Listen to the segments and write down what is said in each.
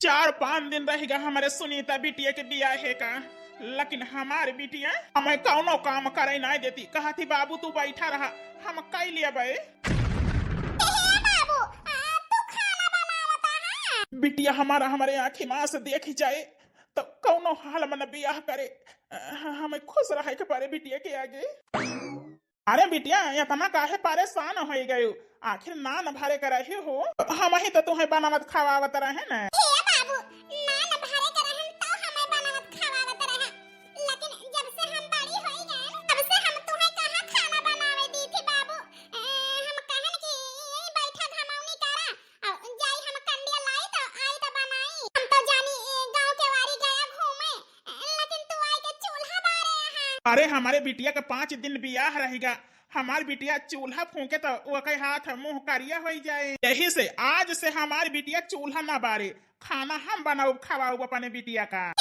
4-5 दिन रहेगा हमारे सुनीता बिटिया के बियाहे का, लेकिन हमारे बिटिया हमें कौनो काम करे नहीं देती। कहा थी बाबू तू बैठा रहा, हम कई लिया बे। बिटिया हमारा हमारे आँखी माँ से देखी जाए तो कौनो हाल में न बियाह करे, हमें खुश रहे के पारे बिटिया के आगे। अरे बिटिया इतना काहे परेशान हो गए, आखिर ना न भरे कर रहे हो, हम ही तो तुम्हें बनावत खवावत रहे न। अरे हमारे बिटिया का 5 दिन बियाह रहेगा, हमारी बिटिया चूल्हा फूके तो वो के हाथ मुंह करिया हो जाए। यही से आज से हमारी बिटिया चूल्हा ना बारे, खाना हम बनाऊ खवाऊ अपने बिटिया का।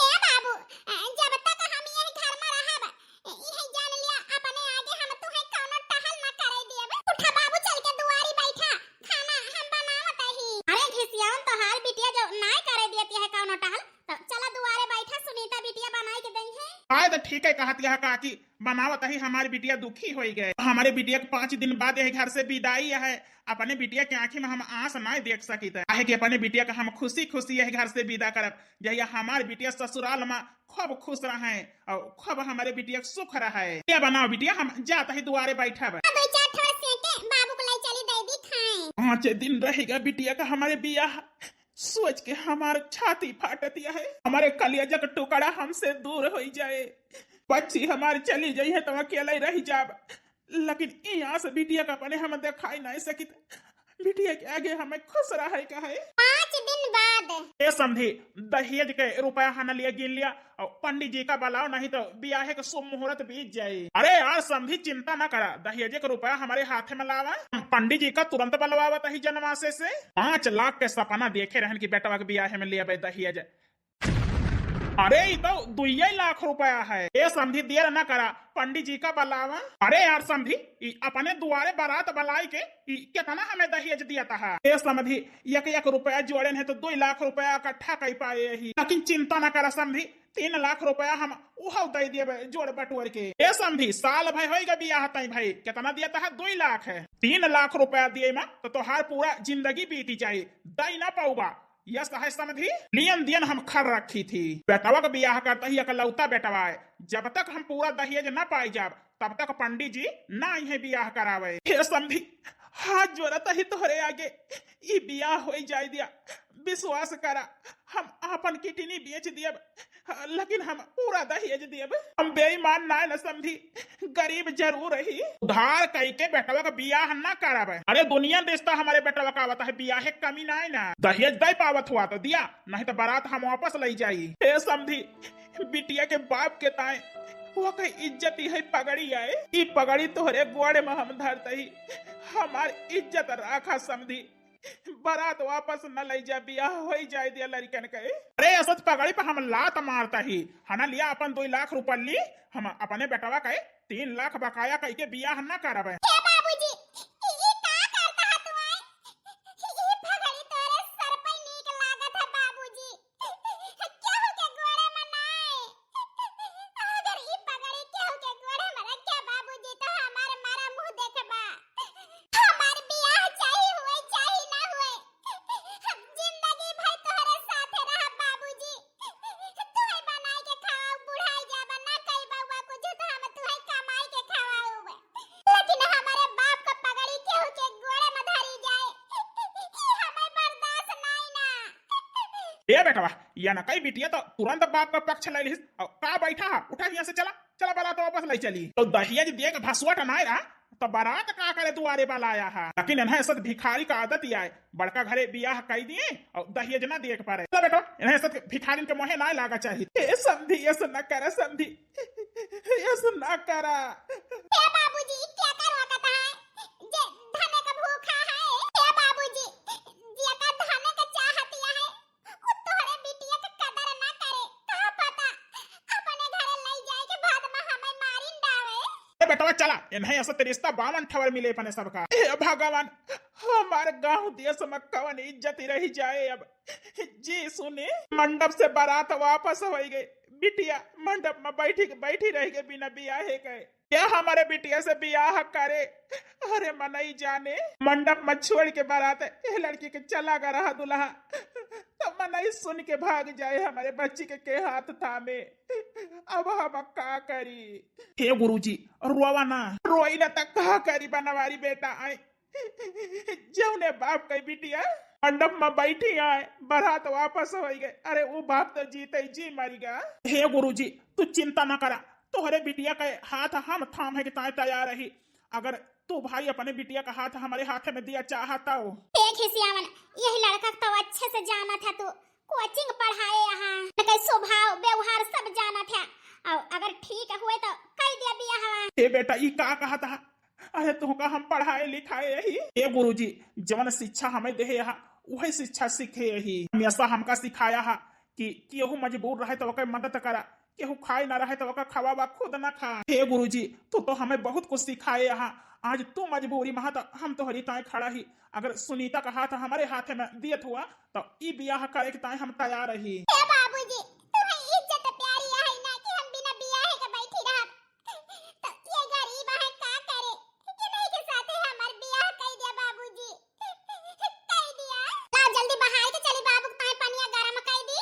आए तो ठीक है कहती है काकी, बनावत ही हमारी बिटिया दुखी हो गए। हमारे बिटिया के 5 दिन बाद यही घर से विदाई है, अपने बिटिया के आंखी में हम आंस नहीं देख सकी थे। कि अपने बिटिया का हम खुशी खुशी यही घर से विदा करब, जहिया हमारे बिटिया ससुराल में खूब खुश रहे और खूब हमारे बिटिया सुख रहे। क्या बनाओ बिटिया, हम जाते ही दुआरे बैठा। 5 दिन रहेगा बिटिया का हमारे बियाह, सोच के हमारे छाती फाटती है। हमारे कलिया का टुकड़ा हमसे दूर हो जाए, बच्ची हमारी चली जाई है तो अकेले रह जाब, लेकिन यहाँ से बिटिया का अपने हम दिखाई नहीं सकी। बिटिया के आगे हमें खुश रहे का है। 5 दिन बाद ये समझी दहेज के रुपया हन लिया गिन लिया और पंडित जी का बुलाओ, नहीं तो ब्याह के शुभ मुहूर्त बीत जाए। अरे यार समझी चिंता न करा, दहेज का रुपया हमारे हाथ में लावा, पंडित जी का तुरंत बुलवावत ही जनवासे से। 5 लाख के सपना देखे रहन की बेटवा के ब्याह में लिया दहेज। अरे ये तो 2 लाख रुपया है। ये समझी देर न करा, पंडित जी का बुलावा। अरे यार समझी अपने दुआरे बारात बुलाई के कितना हमें दहेज दिया था। ये समझी 1 रुपया जोड़े है तो 2 लाख रुपया इकट्ठा कर पाए ही, लेकिन चिंता न करा समझी 3 लाख रुपया हम उहा दे दिए जोड़ बटोर के। ये समझी साल भाई होगा बियाह तई भाई कितना दिया था, 2 लाख है। 3 लाख रुपया दिए माँ तो तोहार पूरा जिंदगी बीती जाए, दई ना पाऊगा। यस है समझी, लियन दियन हम खर रखी थी। बेटवा का बियाह करता ही इकलौता बेटवा है, जब तक हम पूरा दहेज न पाई जाब तब तक पंडित जी ना ही बियाह करावे। ये समझी हाथ जोड़ता ही तोहरे आगे ये बियाह हो जाए दिया, विश्वास करा हम अपन किडनी बेच दिए, लेकिन हम पूरा दहेज दिए। हम बेईमान ना न समझी, गरीब जरूर रही, उधार कई के बेटवा का बियाह ना करावे। अरे दुनिया रिश्ता हमारे बेटवा का आवता है, बियाह कमी ना है ना, दहेज दे पावत हुआ तो दिया, नहीं तो बारात हम वापस ले जाई। ए समझी बिटिया के बाप के ताए वो कई इज्जत है पगड़ी आए, ई पगड़ी तोहरे गोड़े में हम धरते ही, हमार इज्जत राखा समझी, बारात वापस न ले जा, बियाह हो जाए दिया लड़कन के। अरे असत पगड़ी पर हम लात मारता ही, हना लिया अपन 2 लाख रुपया ली, हम अपने बेटवा के 3 लाख बकाया कई के बियाह न करवे। ए बेटवा या ना कई बिटिया तो तुरंत बाप का पक्ष ले लिस, का बैठा उठा यहाँ से, चला चला बारात वापस ले चली। तो दहेज दिए के भसुआट ना रहा तो बारात का करे दुआरे वाला आया है, लेकिन इन्हें सब भिखारी का आदत ही आए, बड़का घरे बियाह कर दिए और दहेज ना दिए पारे। बेटा इन्हें सब भिखारी के मोहे ना लागा चाहिए। समझी ये न करा, समझी ये न करा। बेटा बेटवा चला इन्हें ऐसा रिश्ता 52 ठवर मिले पने सबका। हे भगवान, हमारे गांव देश में कवन इज्जत रही जाए अब। जी सुने, मंडप से बारात वापस हो गई, बिटिया मंडप में बैठी रह गई बिना बियाहे गए। क्या हमारे बिटिया से बियाह करे? अरे मनई जाने, मंडप में छोड़ के बारात लड़की के चला गा रहा दुल्हा, तो मनई सुन के भाग जाए हमारे बच्ची के हाथ थामे। अब हम का करी? हे गुरुजी रोवा ना, रोई ना तक का करी बनवारी बेटा आए जौने बाप कई बिटिया मंडप में बैठी आए बारात वापस हो गए। अरे वो बाप तो जीते जी मरीगा। हे गुरुजी तू चिंता ना करा, तोहरे बिटिया के हाथ हम थाम है कि तैयार रही। अगर तू भाई अपने बिटिया का हाथ हमारे हाथ में दिया चाहता हो। देख सियावन, यही लड़का तो अच्छे से जाना था, तू कोचिंग पढ़ाए यहाँ, स्वभाव व्यवहार सब जाना था। और अगर ठीक हुए तो कह दिया बियाह। हे बेटा ये का कहा था? अरे तुमका हम पढ़ाए लिखाए यही। हे गुरुजी जवन शिक्षा हमें दे यहाँ वही शिक्षा सीखे यही। हमेशा हमका सिखाया है कि केहू मजबूर रहे तो मदद करा, केहू खाए ना रहे तो खवावा खुद ना खा। हे गुरुजी तू तो हमें बहुत कुछ सिखाए यहाँ। आज तू मजबूरी में तो हम तोहरी ताए खड़ा ही। अगर सुनीता का हाथ हमारे हाथ में दियत हुआ तो ई बियाह करे के ताए हम तैयार रही। हे बाबूजी तुम्हें इज्जत प्यारी है ना कि हम बिना बियाह के बैठी रह। तो ये गरीब है का करे कि नहीं के साथ हमार बियाह कह दिया बाबूजी। कह दिया ला जल्दी बहाई के चली बाबू ताए पनिया गरम कह दी।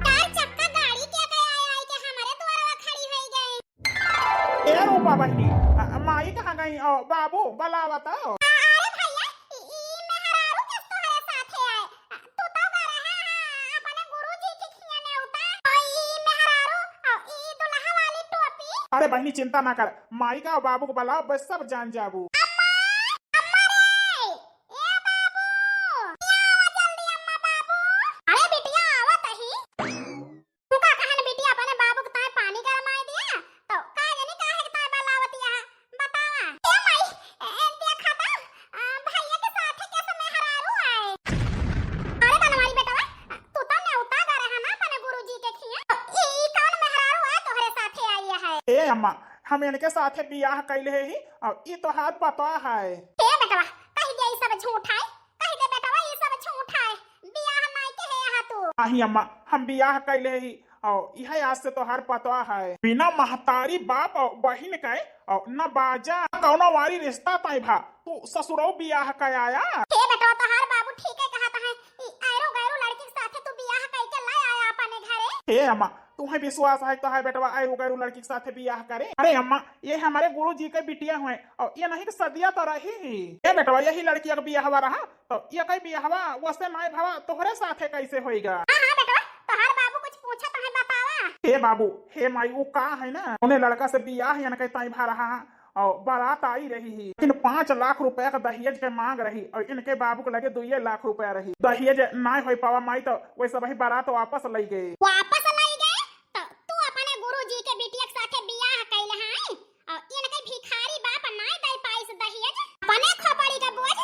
चार चक्का गाड़ी के आए के हमारे द्वारा खड़ी हो गए। ए रूपा बहनी माई कहाँ गई? बाबू बला बताओ। अरे भैया ई मेहरारू किस तुम्हारे साथ आए? तू तो कर रहा है अपने गुरुजी की खियाने उतार और ई मेहरारू और ई दुल्हा वाली टोपी। अरे बहनी चिंता ना कर, माई का और बाबू को बुलाओ बस सब जान जाबू। अम्मा रे ए बाबू यहाँ आवा जल्दी। अम्मा बाबू अरे बिटिया आवत ही। तू का कहन बिटिया अपने बाबू को ताए पानी गरमाए दिया तो का जाने काहे के ताए बलावत यहाँ बतावा। ए माई देखा था भैया के साथ कैसे मेहरारू आए। अरे बनवारी बेटा तू तो ने उतार रहा ना अपने गुरुजी के खिया। ई कौन मेहरारू है तोहरे साथे आई है? ए अम्मा हम इनके साथ बियाह कैले ही और ये तो हाथ पता है। हे बेटवा कह दे ई सब झूठ है। कह दे बेटवा ई सब झूठ है। बियाह नहीं के है यहाँ तू। नहीं अम्मा हम बियाह कैले ही और यह आज से तो हर पता है। बिना महतारी बाप और बहन के और न बाजा कौनो वारी रिश्ता तय भा तू ससुरो बियाह का आया। हे बेटवा तोहार बाबू ठीक है कहता है। ई आयरो गैरो लड़की के साथे तू बियाह करके ला आया अपने घरे। हे अम्मा तुम्हें विश्वास है तो है बेटवा आयु गैरू लड़की के साथ बियाह करे? अरे अम्मा ये हमारे गुरु जी के बिटिया हुए और ये नहीं सदिया तो रही। ये बेटवा यही लड़की का बियाह रहा तो ये कई बियाह वैसे माए भावा तोहरे साथे कैसे होएगा? हां बेटवा तोहार बाबू कुछ पूछा तो है बतावा। हे बाबू हे माई वो का है ना उन्हें लड़का से बियाह या कहीं तय भा रहा है और बारात आई रही है लेकिन 5 लाख रुपया का दहेज के मांग रही और इनके बाबू को लगे 2 लाख रुपया रही। दहेज ना हो पावा माई तो वैसे वही बारात वापस लाई गए। वापस लाई गए तो तू अपने गुरुजी के बिटिया के साथे बियाह कैले है और इनके भिखारी बाप नाय दे पाइस दहेज। अपने खोपड़ी का बोझ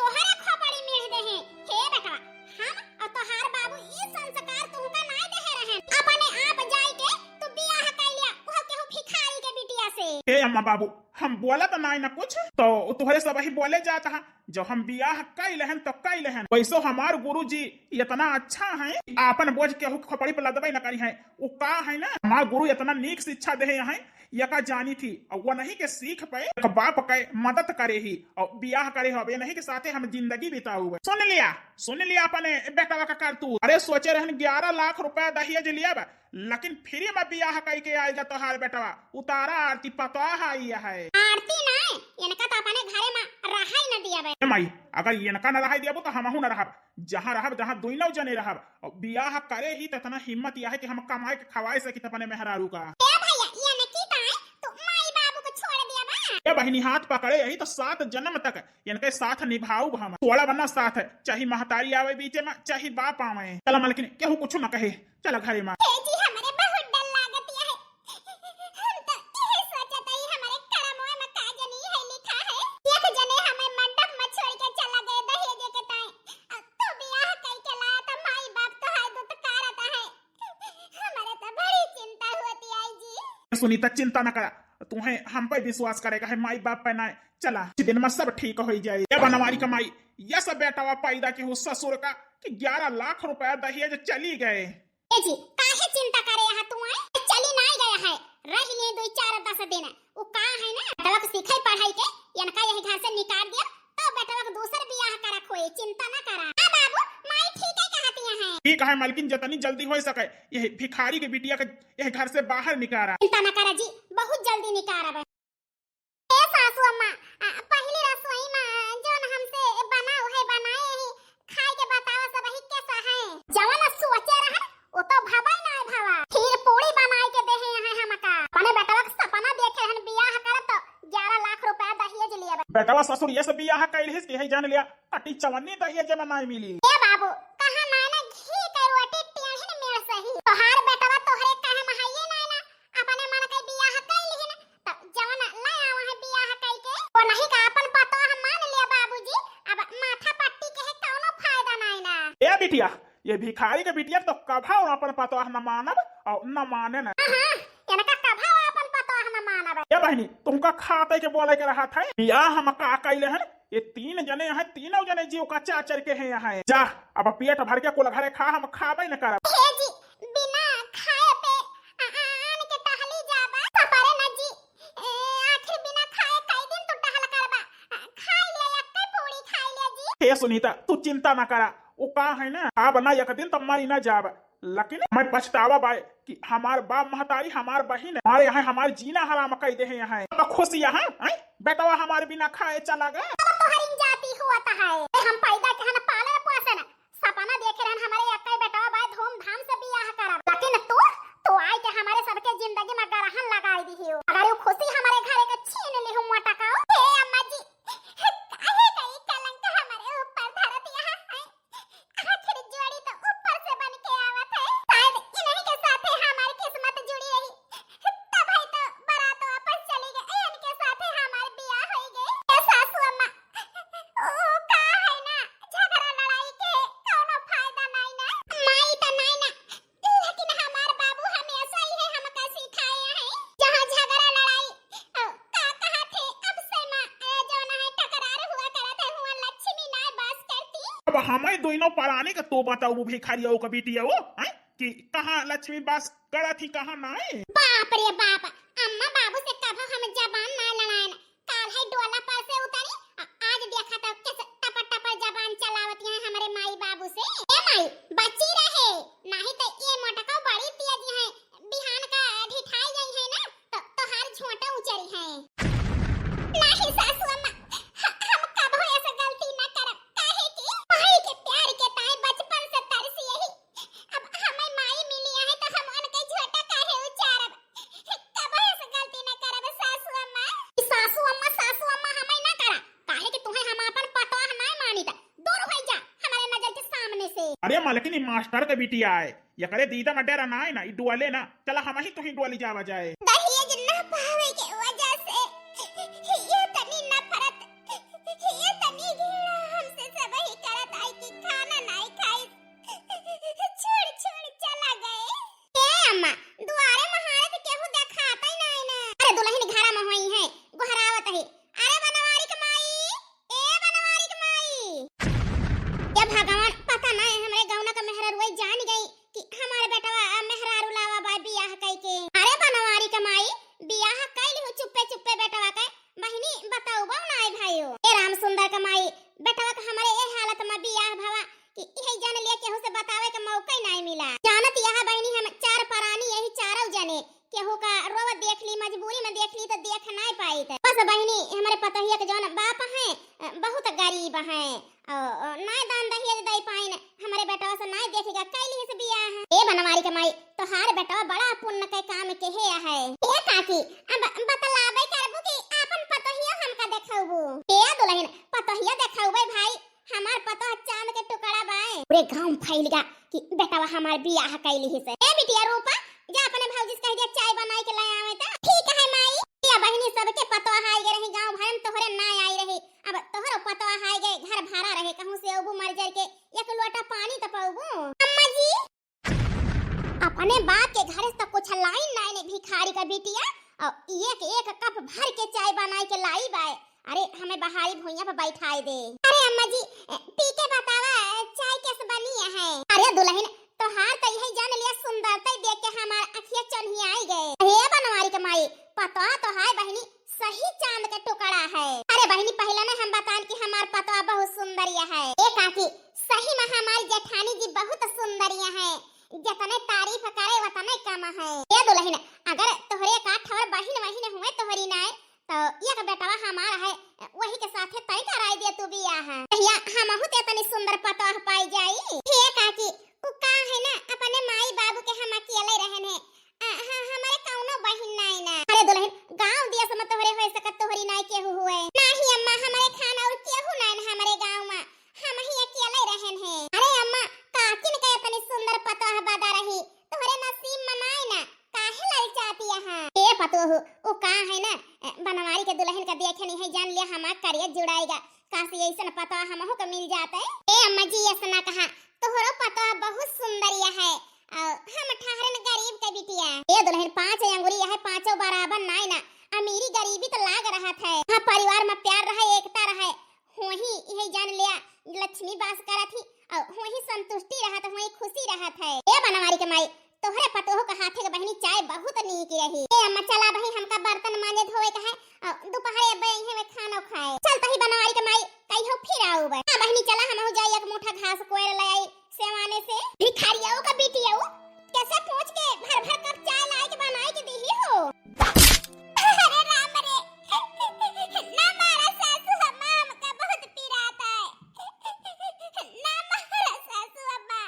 तोहरे खोपड़ी मिल दे है। हे बेटा हम और तोहार बाबू ई संस्कार तुमका नाय दे रहे। अपने आप जाई के तू बियाह कैलिया वो केहू भिखारी के बिटिया से। हे अम्मा बाबू हम बोला तो ना कुछ तो तुम्हारे सब ही बोले जाता है। जो हम बियाह कई लहन तो कई लहन वैसो हमार गुरु जी इतना अच्छा है आपन बोझ के खोपड़ी पर लदबई न करी है। वो का है ना हमार गुरु इतना नीक शिक्षा दे है यका जानी थी और वो नहीं के सीख पे एक बाप के मदद करे ही और बियाह करे हो नहीं के साथे हम जिंदगी बिताऊ। सुन लिया अपने बेटा का करतूत। अरे सोचे रहन 11 लाख रुपया दहेज लिया बा लेकिन फ्री में बियाह कई के आएगा तोहार बेटवा उतारा आरती पता है। आरती नहीं इनका तो अपने घरे में रहाई न दिया बे। माई अगर इनका न रहाई दिया तो हमहू न रहब जहाँ रहब जहाँ दुइनौ जने रहब और बियाह करे ही तो इतना हिम्मत यह है कि हम कमाए के खवाए सकी अपने मेहरारू का। ए भैया ये न की ताए तो माई बाबू को छोड़ दिया बा। ये बहनी हाथ पकड़े यही तो 7 जन्म तक इनके साथ निभाऊ हम थोड़ा बना साथ है चाहे महतारी आवे बीच में चाहे बाप आवे। चल मलकिन केहू कुछ न कहे चल घरे में। हे जी हमारे बहुत डर लागत है। हम तो ये सोचत है हमारे करमों में का जनी है लिखा है। एक जने हमें मंडप में छोड़ के चला गए दहेज के ताए। अब तो बियाह कई के लाया तो माई बाप तो हाय दुत कारता है। हमारे तो बड़ी चिंता होती है जी। सुनीता चिंता न करा तुम्हें हम पे विश्वास करेगा है माई बाप पे ना चला इस दिन में सब ठीक हो जाए। ये बनवारी कमाई यह सब बेटा पैदा की हो ससुर का कि 11 लाख रुपया दहेज चली गए। ए जी काहे चिंता करे यहाँ तू आए चली नहीं गया है रह लिए 2-4-10 दिन वो का है ना बेटवा को सिखाई पढ़ाई के इनका यही घर से निकाल दिया तो बेटवा को दूसर बियाह करा खोए चिंता ना करा। हां बाबू माई ठीक है कहती है ठीक है मालकिन जितनी जल्दी हो सके यह भिखारी के बिटिया के यह घर से बाहर निकाला। चिंता ना करा जी बहुत जल्दी निकाल अब। ए सासू अम्मा पहली रसोई में जोन हमसे बनाओ है बनाए है खाए के बतावा सब ही कैसा है जवन सोचे रहा वो तो भावा ना भावा खीर पूरी बनाए के दे है यहाँ हमका अपने बेटवा का सपना देखे हन बियाह कर तो 11 लाख रुपया दहेज लिया बेटवा ससुर ये सब बियाह कैल है कि जान लिया कटी चवन्नी दहेज में नहीं मिली। ए बाबू कहां नाना घी के रोटी टेढ़न मेर सही तोहार बेटवा तोहरे काहे महाये नाना अपने मन के बियाह कैल ही ना तो जवन ला आवा है बियाह कई के वो नहीं का अपन पतो हम मान लिया बाबूजी अब माथा पट्टी के है कोनो फायदा नहीं ना। ए बिटिया ये भिखारी के बिटिया तो कभा अपन पतो न मानब और न माने न। हां इनका कभा अपन पतो हम मानब। ए बहनी तुमका खाते के बोले के रहा था बियाह हम का कैले हैं ये 3 जने हैं तीनों जने जीव का चाचर के हैं यहाँ जा अब पेट भर के कुल घरे खा हम खाबे न करब। हे जी बिना खाए पे आन के टहली जाबा सफरे न जी आखिर बिना खाए कई दिन तो टहल करबा खाई ले एक पूरी खाई ले जी। हे सुनीता तू चिंता न करा वो का है ना अब ना एक दिन तब मरी ना जाब लेकिन मैं पछतावा बाय कि हमार बाप महतारी हमार बहन हमारे यहाँ हमार जीना हराम कह दे हैं यहाँ खुश यहाँ बेटवा हमारे बिना खाए चला गया तो हरिन जाती हुआ ता है हम पैदा के हन पाले पोसन सपना देखे रहन हमारे एकई बेटवा बाय धूमधाम से बियाह करब लेकिन तू आए के हमारे सबके जिंदगी में गरहन लगाई दी हो अगर वो खुशी हमारे घरे के छीन ली हूं टकाओ हे अम्मा जी काहे कई कलंक हमारे ऊपर धरत यहाँ है आखिर जोड़ी तो ऊपर से बन के आवत है शायद इन्हीं के साथ हमारी किस्मत जुड़ी रही तब है तो बारात वापस चली गई इनके साथ हमारे बियाह हो गए। ए सासू अम्मा ओ का है ना झगड़ा लड़ाई के कोनो फायदा नहीं ना माई तो नहीं ना लेकिन हमार बाबू हमेशा ही है हमका सिखाए हैं जहां झगड़ा लड़ाई का कहा थे अब से मां जो ना है टकरार हुआ करत है हुआ लक्ष्मी ना बस करती। अब हमें दोनों पराने का तो बताओ वो भिखारियों का बिटिया वो कि कहाँ लक्ष्मी बास करा थी कहाँ नाए। बाप रे बाप अम्मा बाबू से कभी हम जबान ना लड़ाएन काल है डोला पर से उतरी आज देखा तो कैसे टपर टपर जबान चलावती है हमारे माई बाबू से। ए माई बची रहे नहीं तो ये मोटका बड़ी तेज है बिहान का ढिठाई गई है ना तो तोहार झोंटा उचरी है नहीं सासू अम्मा हम कभी ऐसा गलती ना करब काहे कि माई के प्यार के ताई बचपन से तरसी यही अब हमें माई मिली है तो हम उनके झोटा काहे उचारब कभी ऐसा गलती ना करब सासू अम्मा हमें ना करा काहे कि तुम्हें हम अपन पतवा ना मानी ता दूर हो जा हमारे नजर के सामने से। अरे मालकिन मास्टर के बिटिया है ये करे दीदा में डेरा ना है ना डुअले ना चला हम ही तो ही डुअली जावा जाए दहेज ना पावे के वजह से ये तनी नफरत ये तनी घृणा हमसे सब ही करत आई कि खाना नहीं खाई छोड़ चला गए। ए अम्मा दुआरे महारत केहू देखाता ही नहीं ना अरे दुल्हन घरा में होई है गोहरावत है अरे बनवारी के माई ए बनवारी के माई ये भगवान पता नहीं हमारे गांव का मेहरारू जान गई कि हमारे बेटवा मेहरारू लावा बा बियाह कई के अरे बनवारी के माई बियाह कैली हो चुप्पे बेटवा के बहिनी बताओ बा ना भाईओ ए राम सुंदर के माई बेटवा के हमारे ए हालत में बियाह भवा कि यही जान लिया केहू से बतावे के मौका ही नहीं मिला जानत यहां बहिनी हम चार परानी यही चारों जने केहू का रोवा देख ली मजबूरी में देख ली तो देख नहीं पाई थे बस बहिनी हमारे पतोहिया के जौन बाप है बहुत गरीब है ना दान दहेज दे पाइन हमारे बेटवा से नहीं देखेगा कैली से बियाह है। ए बनवारी के माई तोहार बेटवा बड़ा पुण्य के काम के है ए काकी अब बतलावे करबू कि अपन पतोहिया हमका देखाबू ए दुल्हन पतोहिया देखाबे भाई हमार पतो चांद के टुकड़ा बाए पूरे गांव फैल गया कि बेटवा हमार बियाह कैली से। ए बिटिया रूपा जा अपने भौजी से कह दे चाय बनाई के लाए आवे ता ठीक है माई या बहिनी सबके पतो हाई गए रही गांव भर में तोहरे ना आई रही अब तोहरो पतो हाई गए घर भाड़ा रहे कहूं से अबू मर जाए के एक लोटा पानी त पाऊबू अम्मा जी अपने बाप के घर से तो कुछ लाइन नहीं भिखारी का बिटिया और एक एक कप भर के चाय बनाई के लाई बाय। अरे हमें बहारी भुइयां पे बैठाई दे। अरे अम्मा जी पी के बतावा चाय कैसे बनी है। अरे दुल्हन तोहार तो यही जान लिया सुंदरता देख के हमार अखियां चन्ही आई गए। हे बनवारी के माई पता तो है बहनी सही चांद के टुकड़ा है। अरे बहनी पहले ना हम बतान कि हमार पता बहुत सुंदरिया है। ए काकी सही में हमारी जेठानी जी बहुत सुंदरिया है। जितने तारीफ करे उतने कम है। ये दुल्हन अगर तोहरे का ठवर बहन वहीन हुए तोहरी नाय तो एक बेटवा हमारा है वही के साथे तय कराई दे तू बिया है। भैया हमहु ते तनी सुंदर पता पाई जाई। हे काकी उ का है ना अपने माई बाबू के हम अकेले रहन है। हमारे कौनो बहन नाई ना। अरे दुल्हन गांव दिया सम तोहरे होए सकत तोहरी नाई केहू हुए नाही अम्मा हमारे खाना और केहू नाई हमारे गांव में हम ही अकेले रहन है। अरे अम्मा काकिन के तनी सुंदर पता बदा रही तोहरे नसीब में नाई ना काहे ललचाती है। ए पतोहू उ का है ना बनवारी के दुल्हन का देखे नहीं है जान लिया हमार करियर जुड़ाएगा कासी ऐसा पता हमहु को मिल जाता है। ए अम्मा जी ऐसा ना कहा तोहरो पता बहुत सुंदरिया है हम ठहरन गरीब के बिटिया। ए दुल्हन 5 अंगुरी है पांचों बराबर नाई ना अमीरी गरीबी तो लाग रहा है। हां परिवार में प्यार रहे एकता रहे होही यही जान लिया लक्ष्मी बास करत ही और होही संतुष्टि रहत होही खुशी रहत है। ए बनवारी के माई तोहरे पतोह के हाथे के बहनी चाय बहुत नीक रही। ए अम्मा चला भाई हमका बर्तन मांजे धोए के है दोपहर बइहे में खाना खाए। चल तही बनवारी के माई कहियो फिर आऊ बे। हां बहनी चला हमहु जाई एक मुठा घास कोयर ले आई सेवाने से। भिखारियाओ का बिटियाओ कैसे पूछ के भर भर कप चाय लाए के बनाई के दीही हो। अरे राम रे ना मारा सासू अम्मा हमका बहुत पिराता है। ना मारा सासू अम्मा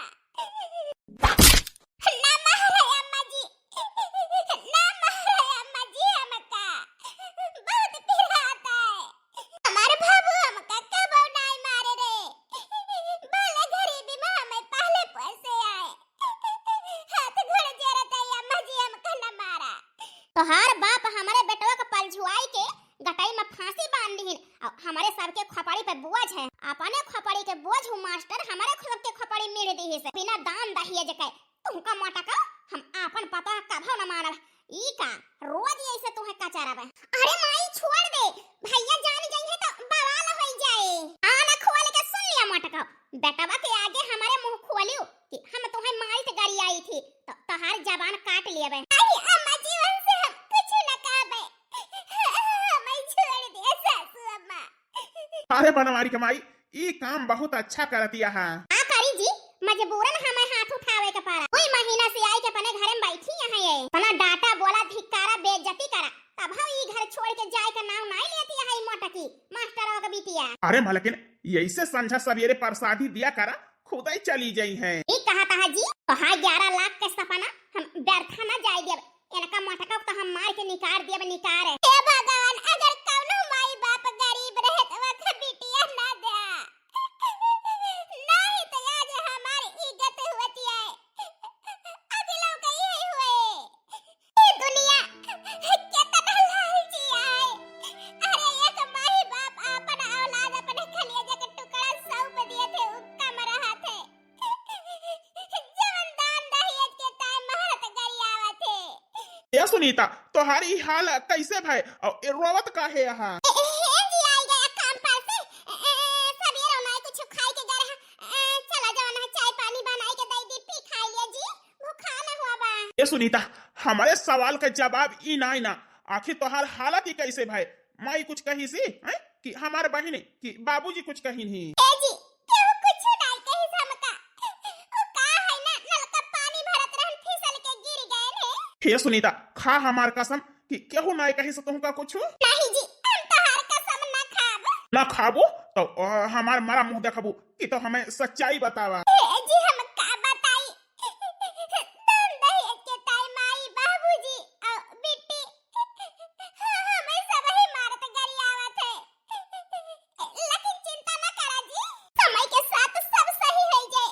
तोहार बाप हमारे बेटवा का पलझुआई के गटाई में फांसी बांध दीन और हमारे सबके खपड़ी पे बोझ है। अपने खपड़ी के बोझ हूँ मास्टर हमारे सबके खपड़ी मेरे दी से बिना दान दहिए जके तुमका मोटा का हम अपन पता कभो न मानब। ई का रोज ऐसे तुहे कचारब। अरे माई छोड़ दे भैया जान जाई है तो बवाल हो जाए। आना खोल के सुन लिया मोटा का बेटवा के आगे हमारे मुंह खोलियो कि हम तुम्हें माई से गाड़ी आई थी तो तोहार जबान काट लिया बे। अरे अम्मा जीवन से हम कुछ न कहबे मैं छोड़ दे सासू अम्मा। अरे बनवारी के माई ई काम बहुत अच्छा करतिया है। आ करी जी मजबूरन हमें हाथ उठावे के पारा। कोई महीना से आई के अपने घर में बैठी है ये तना डाटा बोला धिक्कारा बेइज्जती करा तब हम ई घर छोड़ के जाए का नाम नहीं लेती है मोटा की मास्टरवा का बिटिया। अरे मलकिन ऐसे संझा सवेरे प्रसादी दिया करा खुद ही चली जाई है। ई कहा था जी तो हां 11 लाख के सपना हम व्यर्थ ना जाए देब इनका मोटा का तो हम मार के निकाल देब निकार है। हे भगवान अगर कौनो माई बाप गरीब रहे तो वह बिटिया ना दे नहीं तो आज हमारी इज्जत होती है अगला कहीं ही हुए। ये दुनिया कितना लालची है। अरे एक माई बाप अपन औलाद अपने कलेजे के टुकड़ा सौंप दिए थे उसका मरा थे जीवन दान दहेज के टाइम महरत गरियावा थे। ए सुनीता तोहारी हाल कैसे भाई और ए रोवत काहे यहाँ। जी आई गया काम पर से सवेरे मैं कुछ खाई के जा रहा चला जाओ ना चाय पानी बनाई के दई दी पी खा लिया जी भूखा ना हुआ बा। ए सुनीता हमारे सवाल का जवाब ई नाई ना आखिर तोहार हालत ही कैसे भाई माई कुछ कही सी हैं कि हमारे बहिनी कि बाबूजी कुछ कही नहीं। ए जी क्यों कुछ नहीं कही समका ओ का है ना नल का पानी भरत रहन फिसल के गिर गए ने। हे सुनीता खा हमार कसम कि केहू नाई कही से तुमका कुछ नहीं जी हम तोहार कसम ना खाब ना खाबो तो हमार मरा मुंह देखबू कि तो हमें सच्चाई बतावा। ए जी हम का बताई दान दहेज के टाइम आई बाबूजी और बेटी हमें सब ही मारत गरियावा थे लेकिन चिंता न करा जी समय के साथ सब सही हो जाए।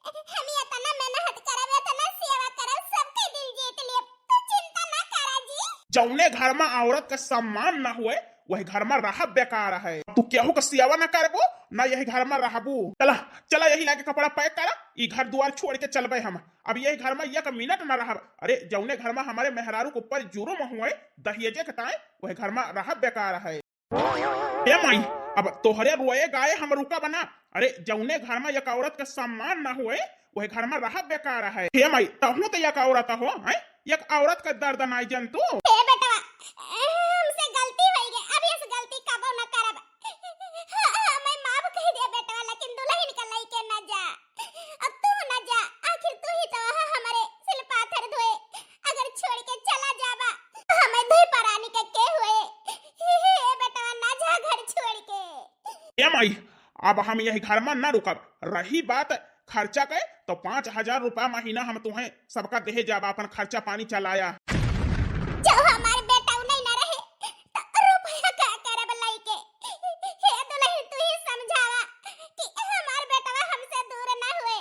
हम इतना मेहनत करब इतना सेवा करब सबके दिल जीत लेब तू चिंता न करा जी। जौने घर में औरत का सम्मान न हुए वही घर में रह बेकार है। तू केहू का सियावा न करबो ना यही घर में रहबू। चला चला यही लाके कपड़ा पैक करा, ई घर द्वार छोड़ के चलबे हम। अब यही घर में एक मिनट न रहब। अरे जौने घर में हमारे मेहरारू के ऊपर जुर्म हुए दहेजे के टाइम वही घर में रह बेकार है। ए माई अब तोहरे रोए गाए हम रुका बना। अरे जौने घर में एक औरत का सम्मान न हुए वही घर में रह बेकार है। हे माई तहु तो एक औरत हो है, एक औरत का दर्द नहीं जंतु। हे बेटा हमसे गलती हो गई, अब इस गलती कबो न करब। मैं माफ कह दे बेटा, लेकिन दुल्हन का लइके न जा। अब तू न जा, आखिर तू ही तो हमारे सिल पाथर धोए। अगर छोड़ के चला जाबा हमें धोई परानी के हुए। हे बेटा न जा घर छोड़ के। ए माई अब हम यही घर में न रुकब। रही बात खर्चा के तो 5,000 रुपया महीना हम तुम्हें सबका दे जाब, अपन खर्चा पानी चलाया। जो हमारे बेटा नहीं न रहे तो रुपया का करब लइके। हे दुल्हन तू ही समझावा कि हमार बेटा हमसे दूर न हुए।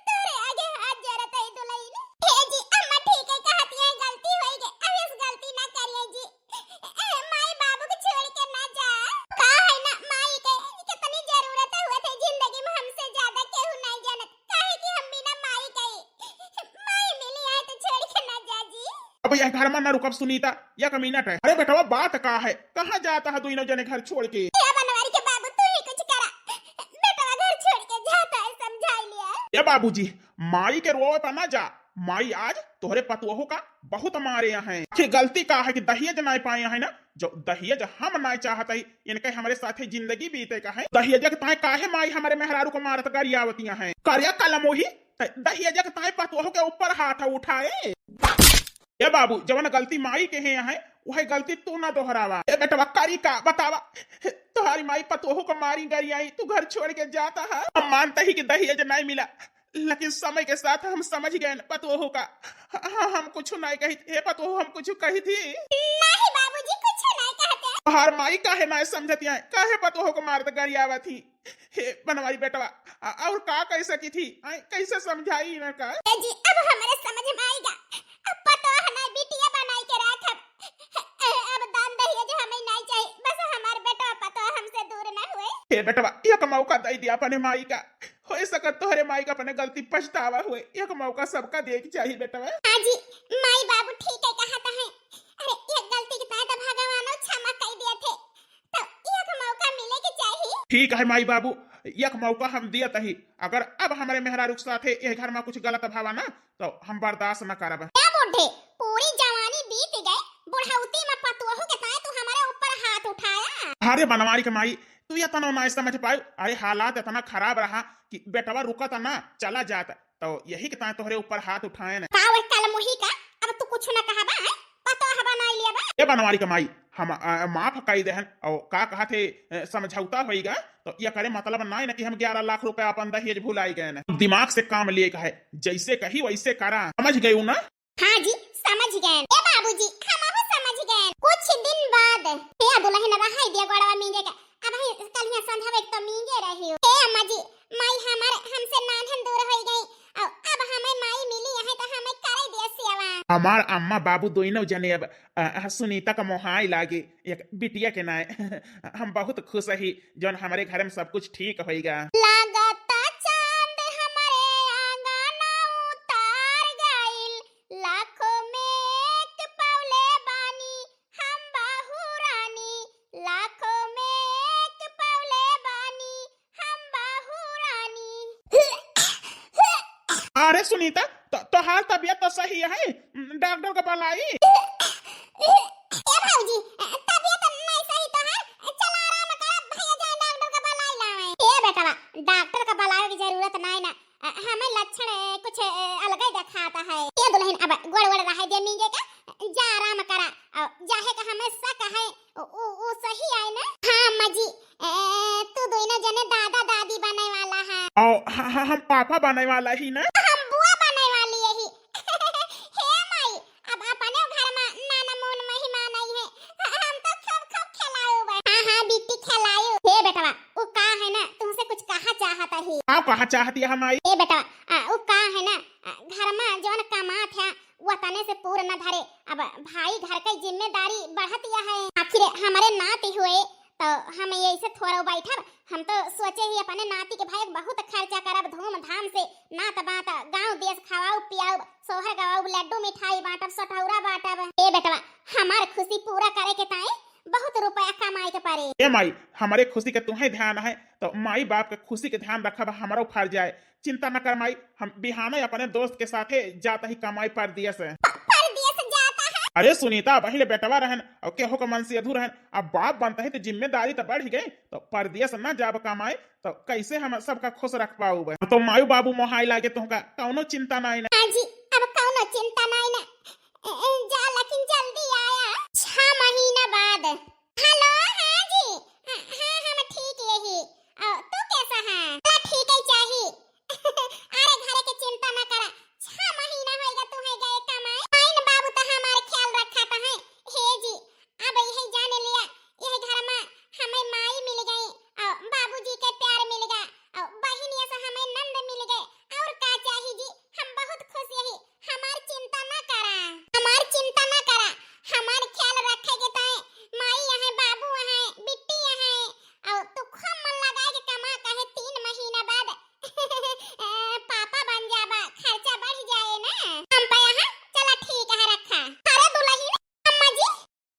तोरे आगे हाथ जोड़त है दुल्हन। हे जी अम्मा ठीक है कहती है, गलती हो गई, अब इस गलती ना करिए जी। माई बाबू को छोड़ के ना जा। का है ना माई के कितनी जरूरत हुए थे जिंदगी में, हमसे ज्यादा केहू नहीं जानत। काहे कि हम बिना माई के माई मिली है तो छोड़ के ना जा जी। अब यह घर में न रुकब सुनीता, एक मिनट है। अरे बेटा बात का है, कहाँ जाता है दोनों जने घर छोड़ के। ये बनवारी के बाबू तू ही कुछ करा, बेटा घर छोड़ के जाता है, समझा लिया। ये बाबूजी माई के रोए पर ना जा। माई आज तोहरे पतोहू का बहुत मारे हैं। कि गलती का है कि दहेज नहीं पाए हैं ना, जो दहेज हम नहीं चाहते इनके हमारे साथ जिंदगी बीते का है। दहेज के ताए काहे माई हमारे मेहरारू को मारत गरियावतियां हैं। कार्या कलम वही दहेज के ताए पतोहू के ऊपर हाथ उठाए। ए बाबू जवन गलती माई के हैं वही गलती तू ना दोहरावा। ए बेटा करी का बतावा, तुम्हारी माई पतोहू को मारी गरियाई, तू घर छोड़ के जाता है। हम मानते ही कि दहेज नहीं मिला, लेकिन समय के साथ हम समझ गए पतोहू का। हम कुछ नहीं कही थी पतोहू, हम कुछ कही थी नहीं बाबूजी कुछ नहीं कहते। हर माई काहे ना समझती है, काहे पतोहू को मारत गरियावा थी। हे बनवारी बेटवा और का कैसे की थी, कैसे समझाई ना का। जी अब हमारे समझ में आएगा। अब पतो हना बिटिया बनाई के रखब। अब दान दहेज हमें नहीं चाहिए, बस हमारे बेटा पतो हमसे दूर न हुए। हे बेटवा एक मौका दे दिया अपने माई का, हो सकत तोहरे माई का अपने गलती पछतावा हुए। एक मौका सबका दे के चाहिए बेटवा। हां जी माई बाबू ठीक है कहता है। अरे एक गलती के ताए तो भगवान क्षमा कर दिए थे, तो एक मौका मिले के चाहिए। ठीक है माई बाबू एक मौका हम दिया ही। अगर अब हमारे मेहरारू के साथ ये घर में कुछ गलत भावा ना तो हम बर्दाश्त न करब। क्या बुढ़े पूरी जवानी बीत गए, बुढ़ौती में पतोहू के ताए तू हमारे ऊपर हाथ उठाया। अरे बनवारी के माई तू ये तना ना समझ पाई। अरे हालात इतना खराब रहा कि बेटवा रुका था ना चला जाता, तो यही के ताए तोहरे ऊपर हाथ उठाए ना। का वह कलम वही का, अब तू कुछ न कहा बा पतो हवा नहीं लिया बा। ये बनवारी के माई हम माफ कर देहन और का कहा थे समझौता होएगा, तो ये करे मतलब नहीं ना कि हम 11 लाख रुपए अपन दहेज भुलाई गए ना। दिमाग से काम लिए है, जैसे कही वैसे करा, समझ गए ना। हाँ जी समझ गए। ए बाबूजी हम अब समझ गए। कुछ दिन बाद ते दुल्हन रहा दिया गोड़वा मींगे का। अब कल यहाँ संध्या एक तो मींगे रही हो। ए अम्मा जी माई हमारे हमसे नानहन दूर हो गई, और अब हमें माई मिली है तो हमें करे दिया सेवा। हमार अम्मा बाबू दोनों जने अब सुनीता का मोहाई लागे एक बिटिया के नाय। हम बहुत खुश ही जौन हमारे घर में सब कुछ ठीक होएगा। लागता चांद हमारे आंगना उतार गइल, लाखों में एक पौले बानी हम बाहू रानी। लाखों में एक पौले बानी हम बाहू रानी। अरे सुनीता तोहार तबियत तो सही है, डॉक्टर का बुलाई। ए भाऊजी तबीयत नहीं सही तो है, चल आराम कर, भैया जाए डॉक्टर का बुलाई लावे। ए बेटा डॉक्टर का बुलावे की जरूरत नहीं ना, हमें लक्षण कुछ अलग ही दिखाता है। ये दुल्हन अब गोड़ रहा दे मींगे का, जा आराम करा, और जाहे का हमें शक है वो सही है ना। हां अम्मा जी तू दोनों जने दादा दादी बनने वाला है और हम पापा बनने वाला ही ना। हम बुआ बनने वाली यही। हे माई अब अपने घर में नाना मोन मेहमान आई है, हम तो खूब खिलाओ बे। हां बिट्टी खिलाओ। हे बेटा वो का है ना तुमसे कुछ कहा चाहता ही। आप कहा चाहती है हमारी। ए बेटा वो का है ना घर में जोन कमात है वह तने से पूर्ण न धरे। अब भाई घर की जिम्मेदारी बढ़तिया है, आखिर हमारे नाती हुए तो हम ऐसे थोड़ा बैठब। हम तो सोचे ही अपने नाती के भाई बहुत खर्चा करब धूमधाम से, नात बात गांव देश खवाऊ पियाऊ, सोहर गवाऊ, लड्डू मिठाई बांटब, सठौरा बांटब। ए बेटवा हमार खुशी पूरा करे के ताई बहुत रुपया कमाए के पारे। ए माई, हमारे खुशी के तुम्हें ध्यान है तो माई बाप के खुशी के ध्यान रखब हमारो फर्ज है। चिंता न कर माई, हम बिहाने अपने दोस्त के साथे जाता ही कमाई पर दिया से। परदेस जाता है? अरे सुनीता, पहले बेटवा रहन और केहो के मन से अधूर रहन, अब बाप बनता है तो जिम्मेदारी तो बढ़ ही गई, तो परदेस न जाब कमाए तो कैसे हम सबका खुश रख पाऊ। तो मायू बाबू मोहाई लागे तुमका कौनो चिंता नहीं ना। हाँ जी, अब कौनो चिंता नहीं ना। जा लेकिन जल्दी आया 6 महीना बाद। हेलो, हाँ जी, हाँ हम ठीक यही। तू कैसा है? ठीक ही चाहिए। अरे घरे की चिंता न करा, 6 महीना होएगा तुम्हें गए कमाए। आइन बाबू तो हमारे ख्याल रखा था है। हे जी, अब यही जाने लिया, यही घर में हमें माई मिल गई और बाबूजी के प्यार मिल गया और बहनिया से हमें नंद मिल गए, और का चाहिए जी। हम बहुत खुश यही। हमार चिंता न करा, हमार चिंता न करा, हमार ख्याल रखेगे ताए माई है, बाबू है, बिट्टी है, और तू खूब मन लगा के कमा कहे 3 महीना बाद पापा बन जाबा, खर्चा बढ़ जाए ना हम पे। यहाँ चला ठीक है रखा। अरे दुल्हन अम्मा जी,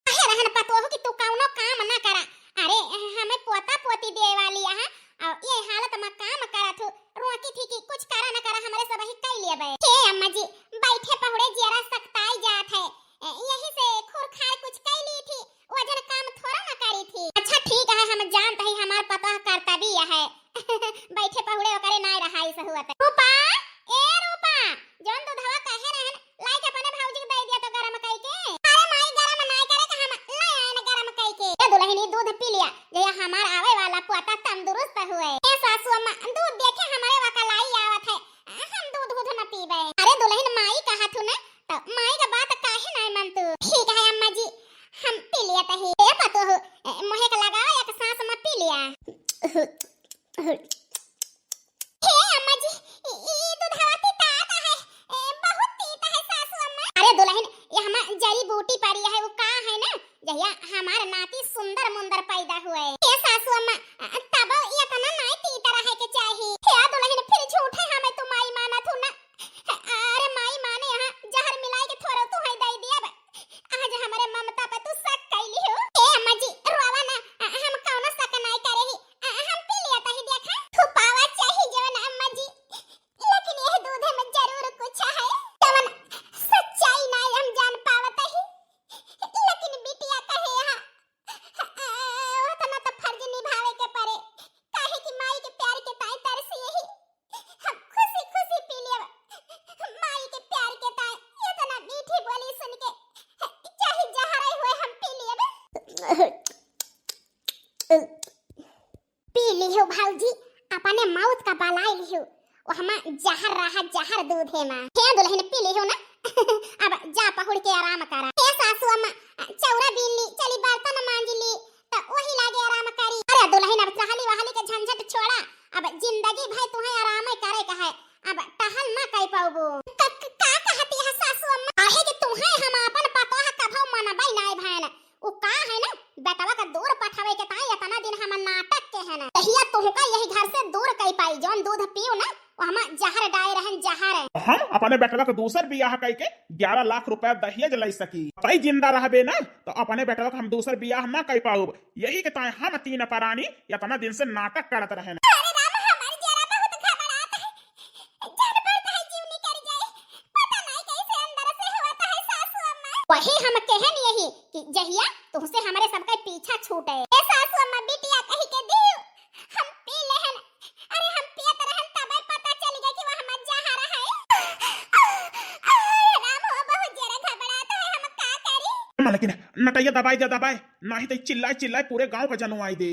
कहे रहन पतो हो कि तू कौनो काम ना करा। अरे हमें पोता पोती दे वाली है और ये हालत में काम करा थू, रोकी थी कि कुछ करा ना करा हमारे सब ही कई लिए बे। हे अम्मा जी, बैठे पहुड़े जरा सकताई जात है, यही से खुर खाए कुछ कई ली थी, वजन काम थोड़ा ना करी थी। अच्छा ठीक है, हम जानते ही हमार पता करता भी है। बैठे पहुड़े करे ना रहा इस हुआ त। रूपा, ए रूपा, जौन दूधवा कहे रहन लाई के अपने भौजी के दे दिया तो गरम कई के। अरे माई गरम नहीं करे के, हम लाई आए ना गरम कई के। ए दुल्हनी दूध पी लिया, जया हमार आवे वाला पोता तंदुरुस्त हुए। ए सासू अम्मा, दूध देखे हमारे वकलाई आवत है, हम दूध दूध न पीबे। अरे दुल्हन माई कहा थू ना, तो माई का बात काहे नहीं मन तू। ठीक है अम्मा जी, हम पी लिया तही। ए पतो हो मोहे के लगाओ एक सांस में पी लिया। हे अम्मा जी, ई दूधवा तीता है, बहुत तीता है सासू अम्मा। अरे दुल्हन, ये हम जड़ी बूटी पड़ी है, वो का है ना, जहिया हमार नाती सुंदर मुंदर पैदा हुए। ए सासू अम्मा, तब ये तना नहीं तीता रहे के चाहिए। हे दुल्हन, फिर झूठे हमें तू माई माना थू ना। अरे माई माने यहाँ जहर मिलाई के थोड़ा तू है दे दिया। आज हमारे ममता पे तू शक कैली हो। ए अम्मा जी रोवा ना, हम कौनो शक नहीं करे ही, हम पी लिया तही देखा। तू पावा चाहिए जवन अम्मा जी, लेकिन यह दूध में जरूर कुछ है जवन सच्चाई नहीं हम जान पावत ही। लेकिन बिटिया कहे यहाँ वो तो फर्ज निभावे के पड़े, काहे कि माई के प्यार के ताई तरस यही हम खुशी खुशी पी लिया। माई के प्यार के ताई इतना मीठी बोली सुन के चाहे जहर हुए हम पी लिए। पी लियो भौजी, अपने मौत का बलाई लियो, वो हम जहर रहा जहर दूध है मां। हे दुल्हन पी लियो ना। अब जा पहुड़ के आराम करा। हे सासू अम्मा, चौरा बीन ली, चली बर्तन मांज ली, तो वही लागे आराम करी। अरे दुल्हन, अब टहली वहली के झंझट छोड़ा, अब जिंदगी भाई तुम्हें आराम करे का है, अब टहल ना कई पाऊबो। का कहती है सासू अम्मा? आहे कि तुम्हें हम अपन पतो है कभो मनबै नहीं भैन, वो का है ना बेटवा का दूर पठावे के ताई इतना दिन हम नाटक के है ना, तहिया तुमका यही घर से दूर कई पाई। जौन दूध पियो ना वो हम जहर डाए रहन जहर। हम अपने बेटवा के दूसर बियाह कई के 11 लाख रुपया दहेज लै सकी, कई जिंदा रहबे ना तो अपने बेटवा के हम दूसर बियाह ना कई पाऊ। यही के ताई हम 3 प्राणी इतना दिन से नाटक करत रहे। अरे राम, हमार जरा बहुत घबराता है, जान पड़ता है जीव निकल जाए, पता नहीं कैसे अंदर से होता है सासू अम्मा। वही हम कहन यही कि जहिया तुमसे हमारे सबका पीछा छूटे। ए सासू अम्मा, बिटिया कही के दियो हम पी लेहन। अरे हम पियत रहन तबे पता चल गया कि वह हम जहर है। अरे राम, हो बहुत जरा घबराता है, हम का करी। लेकिन नटैया दबाई दे दबाई, नहीं तो चिल्लाए चिल्लाए पूरे गांव का जनुआई दे।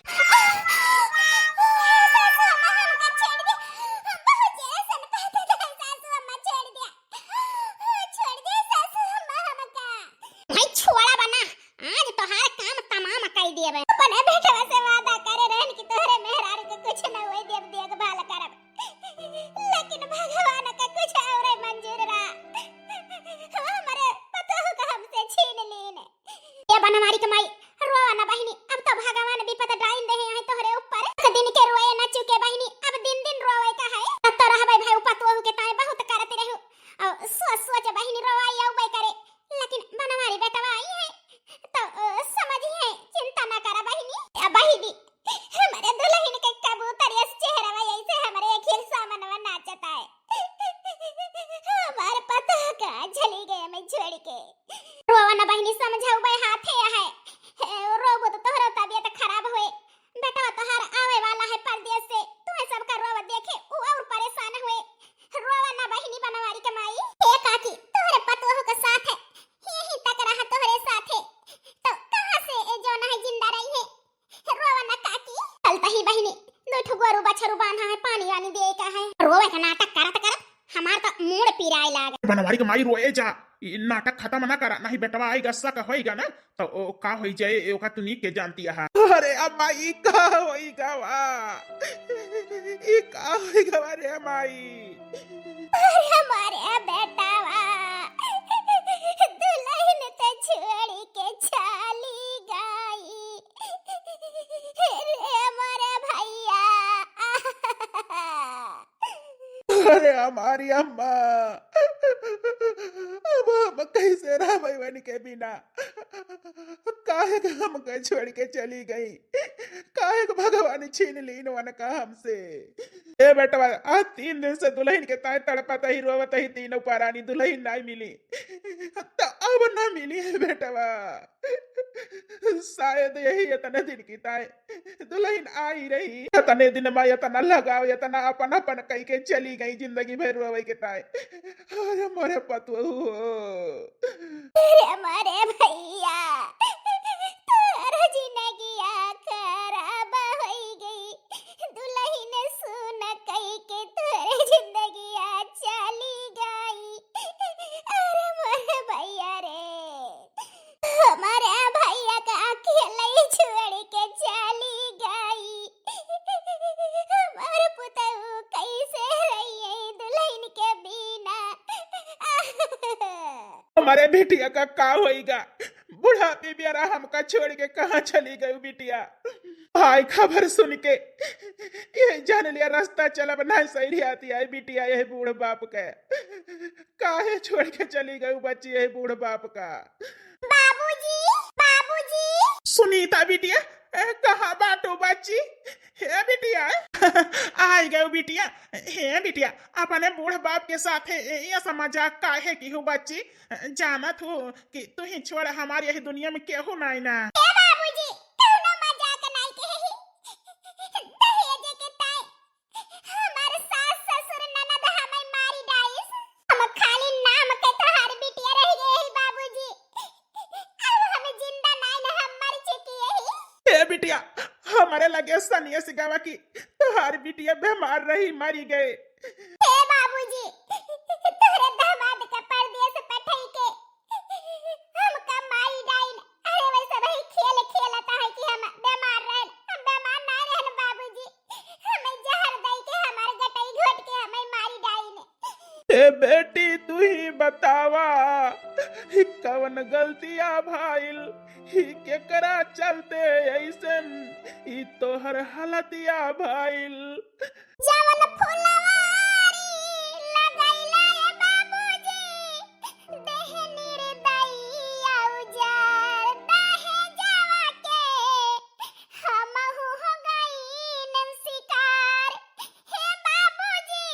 लेकिन भगवान का कुछ और मंजूर रहा। हमारे गरु बांधा है, पानी वानी दे का है, रोवे का नाटक करत हमार तो मूड पिराए लागे। बनवारी के माई रोए जा, ई नाटक खत्म ना करा, नहीं बेटवा आई गस्सा का होइगा ना तो ओ का होई जाए ओका तू नी के जानती है। अरे अम्मा ई का होइगा वा, ई का होइगा रे माई। अरे हमारे बेटावा दुल्हन तो छोड़ के चली गई रे हमारे भैया। अरे हमारी अम्मा, अब हम कैसे रह बन के बिना, काहे के हमको छोड़ के चली गई, काहे के भगवान छीन लीन वन का हमसे। ए बेटवा आज 3 दिन से दुल्हन के ताए तड़पता ही रोवत ही, तीनों पारानी दुल्हन नहीं मिली तो अब ना मिली है बेटवा। शायद यही इतने दिन की ताए दुल्हन आई रही, इतने दिन में इतना लगाव इतना अपन अपन कही के चली गई, जिंदगी भर रोवे के ताए। अरे मोरे पतु हमारे भैया तोरा जिंदगी खराब हो गई, दुल्हन सुन कही के तोरे जिंदगी चली गई। अरे मोरे भैया रे, हमारे भैया का अकेला ही छोड़ के चली गई। हमारे पुतहु कैसे रहिए दुल्हन के बिना। हमारे बिटिया का होइगा, बुढ़ापी बेरा हमका छोड़ के कहाँ चली गई बिटिया। भाई खबर सुन के ये जान लिया रास्ता चलब नहीं सही आती है बिटिया, यही बूढ़ बाप के काहे छोड़ के चली गई बच्ची, यही बूढ़ बाप का। बाबूजी, बाबूजी, सुनीता बिटिया कहाँ बाटो बच्ची, हे बिटिया आई गए बिटिया। हे बिटिया अपने बूढ़ बाप के साथ ये मजाक काहे की हो बच्ची, जानत हो कि तू ही छोड़ हमारी यही दुनिया में केहू नहीं ना। ए बाबूजी तू ना मजाक नहीं कही, दहेज के ताई हमारे सास ससुर ननद हमें मारी डाइस, हम खाली नाम के तोहार बिटिया रह गए ही बाबूजी। अब हम जिंदा नहीं ना, हम मर चुकी है। हे बिटिया हमारे लगे सनिया सिगावा की तुम्हारी बिटिया बीमार रही मरी गए। हे बाबूजी तोरे दामाद का परदेस पठाई के हम कमाई डाइन, अरे वैसे वही खेल खेलता है कि हम बीमार रहे, हम बीमार नहीं रहन बाबूजी, हमें जहर दई के हमारे गटई घोट के हमें मारी डाइन। ए बेटी तू ही बतावा ही कवन गलतियां भाईल, ही केकरा चलते ऐसन ई तोहर हलतिया भाईल। जवन फुलवारी लगाइला ए बाबूजी देह निर्दयी औजार, दाहे जावा के हमहु हो गईन शिकार। हे बाबूजी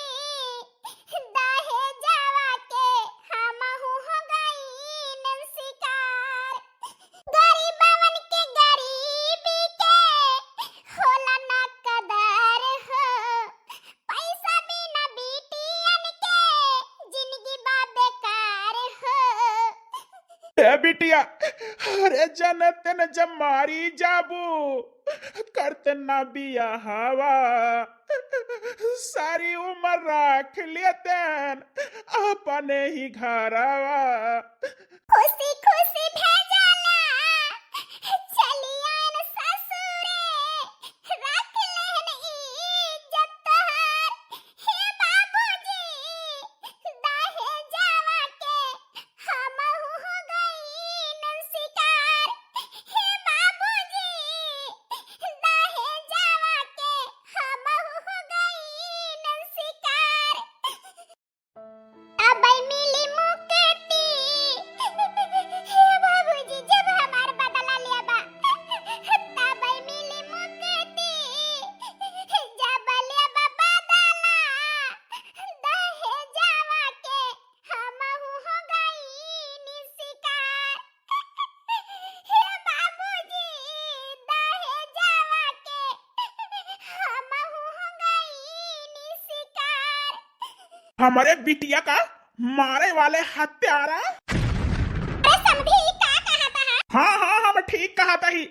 दाहे जावा के हमहु हो गईन शिकार। गरीबवन के गरीबी के होला ना कदर हो, पैसा बिना बिटियन के जिंदगी बा बेकार हो। ए बिटिया अरे जनत न जमारी जाबू करते ना बिया हवा, सारी उम्र रख लेते अपने ही घरवा। खुशी खुशी भेजला चली आन ससुरे, रख लेहन इज्जत तोहार। हे बाबूजी दाहे जावा के हमहु हो गईन शिकार। हे बाबूजी दाहे जावा के हमहु हो गईन शिकार। अब मिली मुक्ति हे बाबूजी, जब हमार बदला लिया बा तब मिली मुक्ति, जब लिया बा बदला दहे जावा के हमहु हो गईन शिकार। हे बाबूजी दहे जावा के हमहु हो गईन शिकार। हमारे बिटिया का मारे वाले हत्यारा। अरे समधी का कहता है? हाँ हाँ हम ठीक कहा था ही,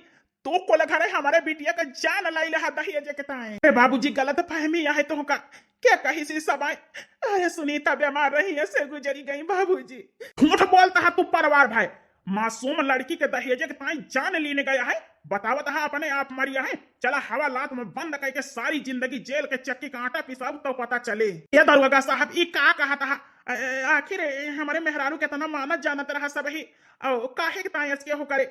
तू को लगा रहे हमारे बिटिया का जान लाई लहा दहेज के ताए। अरे बाबूजी गलत फहमी है तो का क्या कही सी सबाई। अरे सुनीता बीमार रही है से गुजरी गई बाबूजी। झूठ बोलता है तू परवार भाई, मासूम लड़की के दहेज के ताई जान लेने गया है, बतावत है अपने आप मरिया है। चला हवा लात में बंद करके सारी जिंदगी जेल के चक्की का आटा पिसाब तो पता चले। ये दरोगा साहब ई का कहा था आखिर हमारे मेहरारू के तना मानत जानत रहा सब ही काहे के ताई इसके हो करे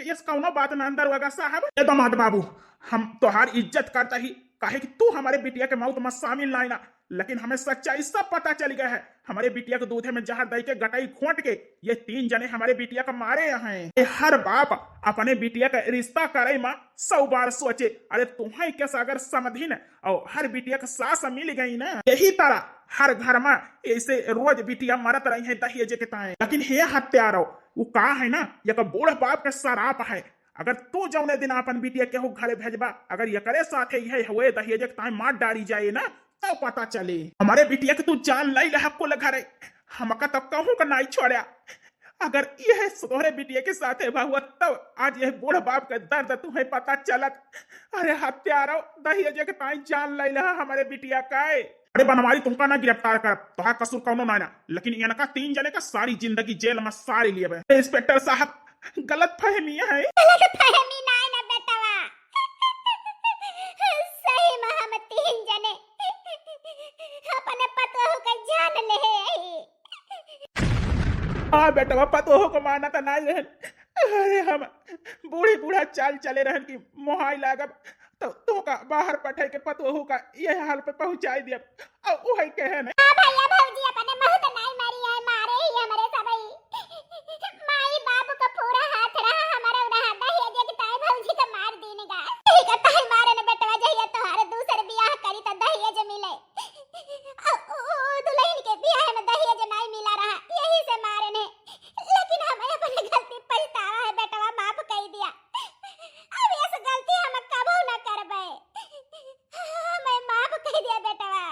इस कौनो बात ना दरोगा साहब। ए दामाद बाबू हम तोहार इज्जत करता ही काहे कि तू हमारे बिटिया के मौत में शामिल ना ना, लेकिन हमें सच्चाई सब पता चल गया है। हमारे बिटिया के दूधे में जहर दे के गटाई खोट के ये 3 जने हमारे बिटिया का मारे हैं। ये हर बाप अपने बिटिया का रिश्ता करे माँ 100 बार सोचे। अरे तुम्हें कैसा अगर समझी न और हर बिटिया का सास मिल गई ना, यही तरह हर घर में ऐसे रोज बिटिया मरत रही है दहेज के ताए। लेकिन हे हत्यारो वो का है ना एक बूढ़ बाप का शराप है। अगर तू जौने दिन अपन बिटिया केहू घरे भेजबा अगर ये करे साथे है हुए दहेज के ताए मार डाली जाए ना तो पता चले हमारे बिटिया के तू जान लाई लहा कुल घरे हमका तो कहूं का नहीं छोड़ा। अगर यह तोहरे बिटिया के साथ है हुआ तब आज यह बूढ़ बाप का दर्द तुम्हें पता चलत। अरे हत्यारो दहेज के ताई जान लाई लहा हमारे बिटिया का। अरे बनवारी तुमका ना गिरफ्तार कर तो कसूर कौनो ना, लेकिन इनका 3 जने का सारी जिंदगी जेल में सारे लिए। इंस्पेक्टर साहब गलत फहमी है। गलत फहमी ना ना बेटवा, सही में हम 3 जने अपने पतोह का जान ले। हाँ बेटवा पतोह को माना तो नहीं रहन। अरे हम बूढ़ी बूढ़ा चाल चले रहन की मोहाई लागब तो का बाहर पठे के पतोह का ये हाल पे पहुंचाई दिया और वही कहे ना। हां भैया भौजी अपने बहुत नहीं मरी है, मारे ही हमारे सबई माई बाप का पूरा हाथ रहा हमारा रहा दहेज के ताई भौजी का मार देने का। यही का ताई मारे न बेटवा जहिया तोहारे दूसरे बियाह करी त दहेज मिले ओ दुल्हन के बियाह में दहेज नहीं मिला रहा यही से मारे ने। लेकिन हमें अपनी गलती पछतावा है बेटवा, माफ कर दिया। अब ऐसी गलती हम कबो न करबे, हमें माफ कर दिया बेटवा।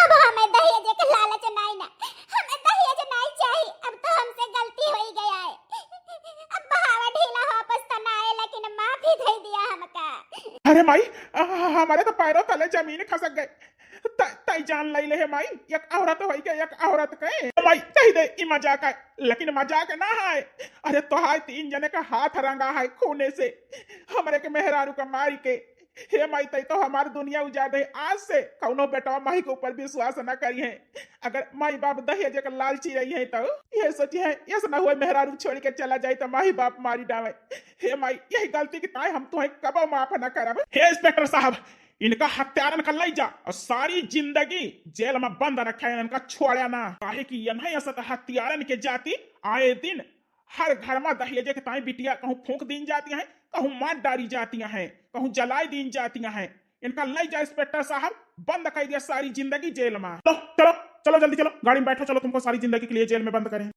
अब हमें दहेज के लालच नहीं ना, हमें दहेज नहीं चाहिए। अब तो हमसे गलती हो ही गया है, अब बहावा ढीला वापस तो ना आए, लेकिन माफी दे दिया हमका। अरे माई हमारे तो पैरों तले जमीन खसक गए। तई जान लाई ले माई एक औरत होई के एक औरत के माई कह दे ई मजाक है, लेकिन मजाक ना है। अरे तो हाय 3 जने का हाथ रंगा है खूने से हमरे के मेहरारू का मारी के। हे माई तई तो हमारी दुनिया उजाड़ दे। आज से कौनो बेटा माई के ऊपर विश्वास न करी है। अगर माई बाप दहेज का लालची रही है तो ये सोची है ऐसा ना हुए मेहरारू छोड़ के चला जाए तो माई बाप मारी डावे। हे माई यही गलती की ताई हम तुम्हें कबो माफ न करब। हे इंस्पेक्टर साहब इनका हत्यारन कर लाई जा और सारी जिंदगी जेल में बंद रखा है, इनका छोड़ा ना। काहे कि यह असत हत्यारन के जाति आए दिन हर घर में दहेज के ताई बिटिया कहूं फूंक दी जाती हैं, कहूं मार डाली जाती हैं, कहूं जलाई दी जाती हैं। इनका लाई जा इंस्पेक्टर साहब, बंद कर दिया सारी जिंदगी जेल में। चलो चलो चलो जल्दी चलो गाड़ी में बैठो, चलो तुमको सारी जिंदगी के लिए जेल में बंद करें।